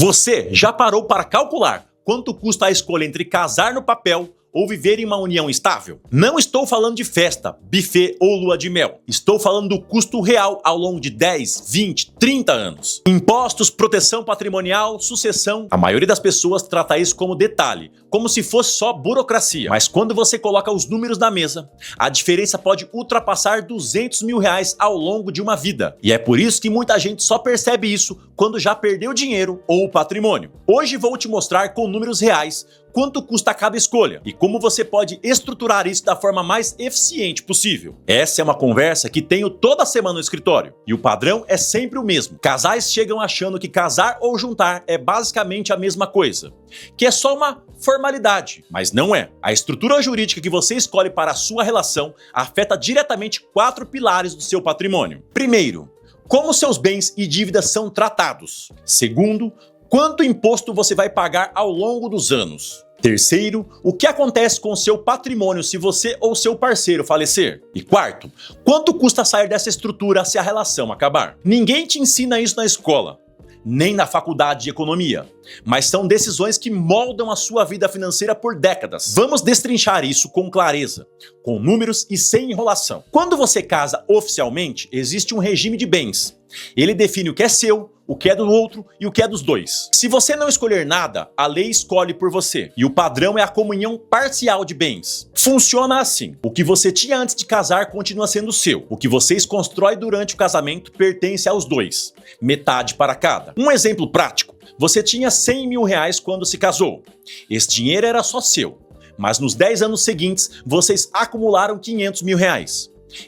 Você já parou para calcular quanto custa a escolha entre casar no papel ou viver em uma união estável? Não estou falando de festa, buffet ou lua de mel. Estou falando do custo real ao longo de 10, 20, 30 anos. Impostos, proteção patrimonial, sucessão. A maioria das pessoas trata isso como detalhe, como se fosse só burocracia. Mas quando você coloca os números na mesa, a diferença pode ultrapassar R$200 mil ao longo de uma vida. E é por isso que muita gente só percebe isso quando já perdeu dinheiro ou patrimônio. Hoje vou te mostrar com números reais quanto custa cada escolha e como você pode estruturar isso da forma mais eficiente possível. Essa é uma conversa que tenho toda semana no escritório e o padrão é sempre o mesmo. Casais chegam achando que casar ou juntar é basicamente a mesma coisa, que é só uma formalidade, mas não é. A estrutura jurídica que você escolhe para a sua relação afeta diretamente 4 pilares do seu patrimônio. Primeiro, como seus bens e dívidas são tratados. Segundo, quanto imposto você vai pagar ao longo dos anos. Terceiro, o que acontece com o seu patrimônio se você ou seu parceiro falecer. E quarto, quanto custa sair dessa estrutura se a relação acabar. Ninguém te ensina isso na escola, nem na faculdade de economia, mas são decisões que moldam a sua vida financeira por décadas. Vamos destrinchar isso com clareza, com números e sem enrolação. Quando você casa oficialmente, existe um regime de bens. Ele define o que é seu, o que é do outro e o que é dos dois. Se você não escolher nada, a lei escolhe por você. E o padrão é a comunhão parcial de bens. Funciona assim: o que você tinha antes de casar continua sendo seu. O que vocês constroem durante o casamento pertence aos dois, metade para cada. Um exemplo prático: você tinha R$100 mil quando se casou. Esse dinheiro era só seu, mas nos 10 anos seguintes vocês acumularam R$500 mil.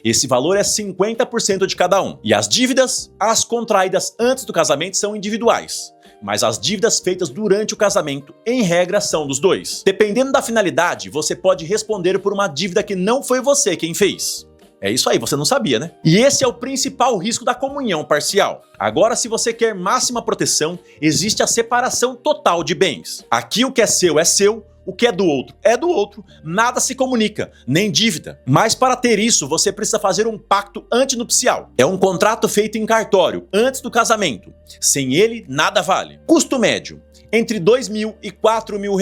Esse valor é 50% de cada um. E as dívidas, as contraídas antes do casamento, são individuais, mas as dívidas feitas durante o casamento, em regra, são dos dois. Dependendo da finalidade, você pode responder por uma dívida que não foi você quem fez. É isso aí, você não sabia, né? E esse é o principal risco da comunhão parcial. Agora, se você quer máxima proteção, existe a separação total de bens. Aqui o que é seu, o que é do outro, nada se comunica, nem dívida. Mas para ter isso, você precisa fazer um pacto antinupcial. É um contrato feito em cartório, antes do casamento. Sem ele, nada vale. Custo médio: entre R$2 mil e R$4 mil,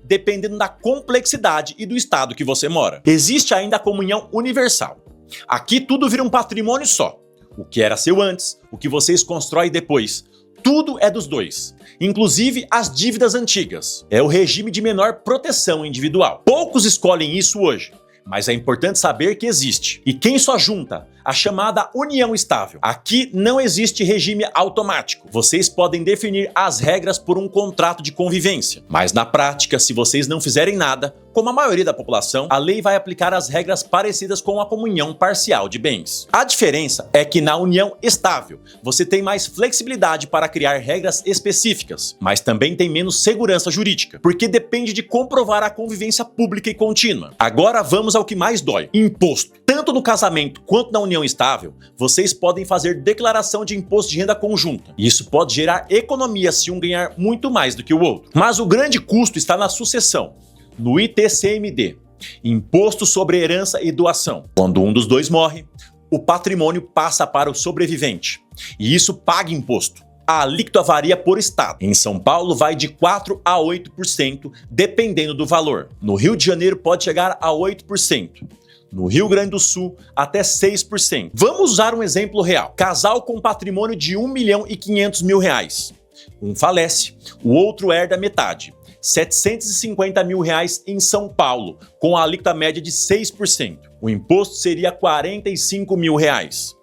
dependendo da complexidade e do estado que você mora. Existe ainda a comunhão universal. Aqui tudo vira um patrimônio só. O que era seu antes, o que vocês constroem depois, tudo é dos dois, inclusive as dívidas antigas. É o regime de menor proteção individual. Poucos escolhem isso hoje, mas é importante saber que existe. E quem só junta? A chamada união estável. Aqui não existe regime automático. Vocês podem definir as regras por um contrato de convivência. Mas na prática, se vocês não fizerem nada, como a maioria da população, a lei vai aplicar as regras parecidas com a comunhão parcial de bens. A diferença é que na união estável, você tem mais flexibilidade para criar regras específicas, mas também tem menos segurança jurídica, porque depende de comprovar a convivência pública e contínua. Agora vamos ao que mais dói: imposto. Tanto no casamento quanto na união estável, vocês podem fazer declaração de imposto de renda conjunta. Isso pode gerar economia se um ganhar muito mais do que o outro. Mas o grande custo está na sucessão, no ITCMD, Imposto sobre Herança e Doação. Quando um dos dois morre, o patrimônio passa para o sobrevivente, e isso paga imposto. A alíquota varia por estado. Em São Paulo vai de 4% a 8%, dependendo do valor. No Rio de Janeiro pode chegar a 8%. No Rio Grande do Sul, até 6%. Vamos usar um exemplo real. Casal com patrimônio de R$1.500.000. Um falece, o outro herda metade. R$750 mil em São Paulo, com a alíquota média de 6%. O imposto seria R$45 mil.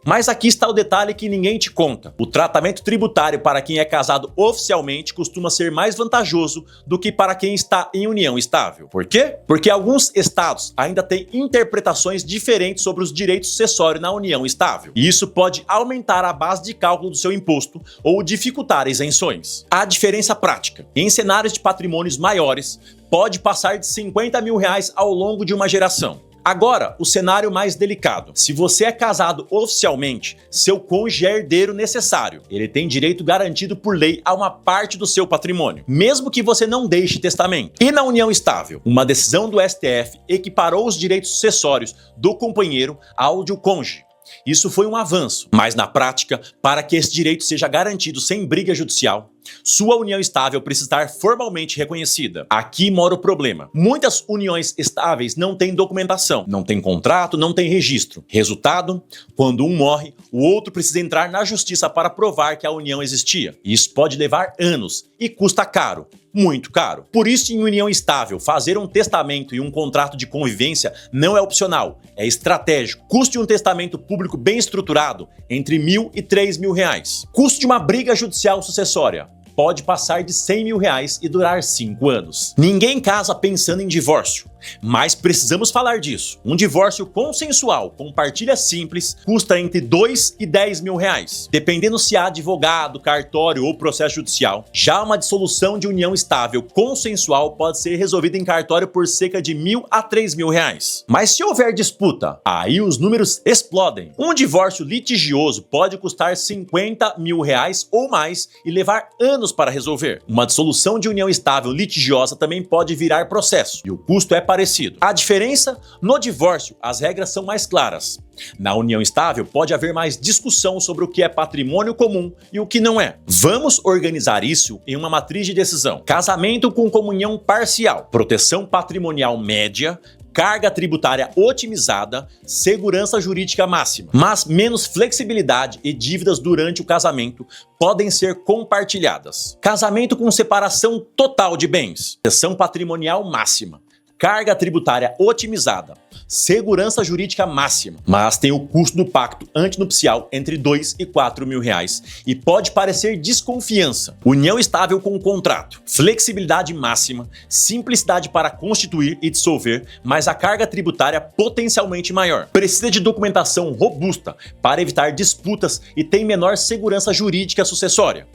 Mas aqui está o detalhe que ninguém te conta. O tratamento tributário para quem é casado oficialmente costuma ser mais vantajoso do que para quem está em união estável. Por quê? Porque alguns estados ainda têm interpretações diferentes sobre os direitos sucessórios na união estável. E isso pode aumentar a base de cálculo do seu imposto ou dificultar isenções. A diferença prática: em cenários de patrimônios maiores, pode passar de R$50 mil ao longo de uma geração. Agora, o cenário mais delicado. Se você é casado oficialmente, seu cônjuge é herdeiro necessário. Ele tem direito garantido por lei a uma parte do seu patrimônio, mesmo que você não deixe testamento. E na união estável, uma decisão do STF equiparou os direitos sucessórios do companheiro ao de cônjuge. Isso foi um avanço, mas na prática, para que esse direito seja garantido sem briga judicial, sua união estável precisa estar formalmente reconhecida. Aqui mora o problema. Muitas uniões estáveis não têm documentação, não tem contrato, não tem registro. Resultado, quando um morre, o outro precisa entrar na justiça para provar que a união existia. Isso pode levar anos e custa caro. Muito caro. Por isso, em união estável, fazer um testamento e um contrato de convivência não é opcional, é estratégico. Custo de um testamento público bem estruturado, entre R$1.000 e R$3.000. Custo de uma briga judicial sucessória pode passar de R$100.000 e durar 5 anos. Ninguém casa pensando em divórcio, mas precisamos falar disso. Um divórcio consensual com partilha simples custa entre R$2.000 e R$10.000, dependendo se há advogado, cartório ou processo judicial. Já uma dissolução de união estável consensual pode ser resolvida em cartório por cerca de R$1.000 a R$3.000. Mas se houver disputa, aí os números explodem. Um divórcio litigioso pode custar R$50.000 ou mais e levar anos para resolver. Uma dissolução de união estável litigiosa também pode virar processo, e o custo é parecido. A diferença? No divórcio, as regras são mais claras. Na união estável, pode haver mais discussão sobre o que é patrimônio comum e o que não é. Vamos organizar isso em uma matriz de decisão. Casamento com comunhão parcial, proteção patrimonial média, carga tributária otimizada, segurança jurídica máxima, mas menos flexibilidade e dívidas durante o casamento podem ser compartilhadas. Casamento com separação total de bens, proteção patrimonial máxima, carga tributária otimizada, segurança jurídica máxima, mas tem o custo do pacto antinupcial entre R$2.000 e R$4.000 e pode parecer desconfiança. União estável com contrato, flexibilidade máxima, simplicidade para constituir e dissolver, mas a carga tributária potencialmente maior. Precisa de documentação robusta para evitar disputas e tem menor segurança jurídica sucessória.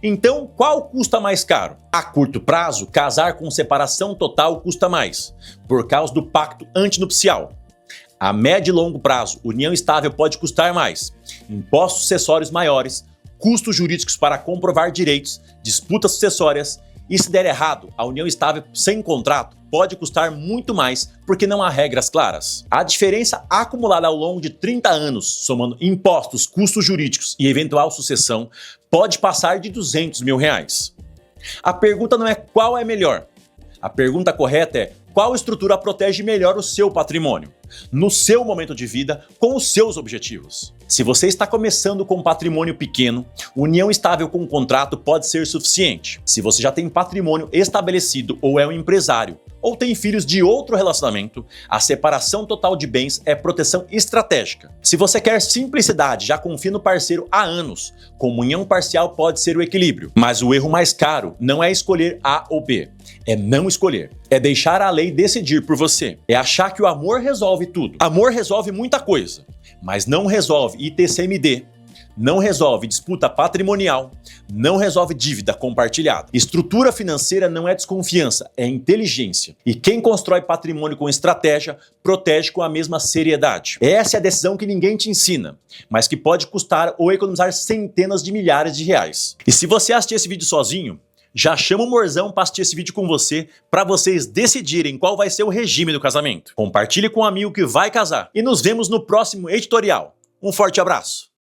Então, qual custa mais caro? A curto prazo, casar com separação total custa mais, por causa do pacto antinupcial. A médio e longo prazo, união estável pode custar mais, impostos sucessórios maiores, custos jurídicos para comprovar direitos, disputas sucessórias, e se der errado, a união estável sem contrato pode custar muito mais porque não há regras claras. A diferença acumulada ao longo de 30 anos, somando impostos, custos jurídicos e eventual sucessão, pode passar de R$200.000. A pergunta não é qual é melhor. A pergunta correta é qual estrutura protege melhor o seu patrimônio, no seu momento de vida, com os seus objetivos. Se você está começando com um patrimônio pequeno, união estável com contrato pode ser suficiente. Se você já tem patrimônio estabelecido ou é um empresário, ou tem filhos de outro relacionamento, a separação total de bens é proteção estratégica. Se você quer simplicidade, já confia no parceiro há anos, comunhão parcial pode ser o equilíbrio. Mas o erro mais caro não é escolher A ou B, é não escolher. É deixar a lei decidir por você. É achar que o amor resolve tudo. Amor resolve muita coisa, mas não resolve ITCMD, não resolve disputa patrimonial, não resolve dívida compartilhada. Estrutura financeira não é desconfiança, é inteligência. E quem constrói patrimônio com estratégia, protege com a mesma seriedade. Essa é a decisão que ninguém te ensina, mas que pode custar ou economizar centenas de milhares de reais. E se você assistir esse vídeo sozinho, já chama o Morzão para assistir esse vídeo com você, para vocês decidirem qual vai ser o regime do casamento. Compartilhe com um amigo que vai casar. E nos vemos no próximo editorial. Um forte abraço!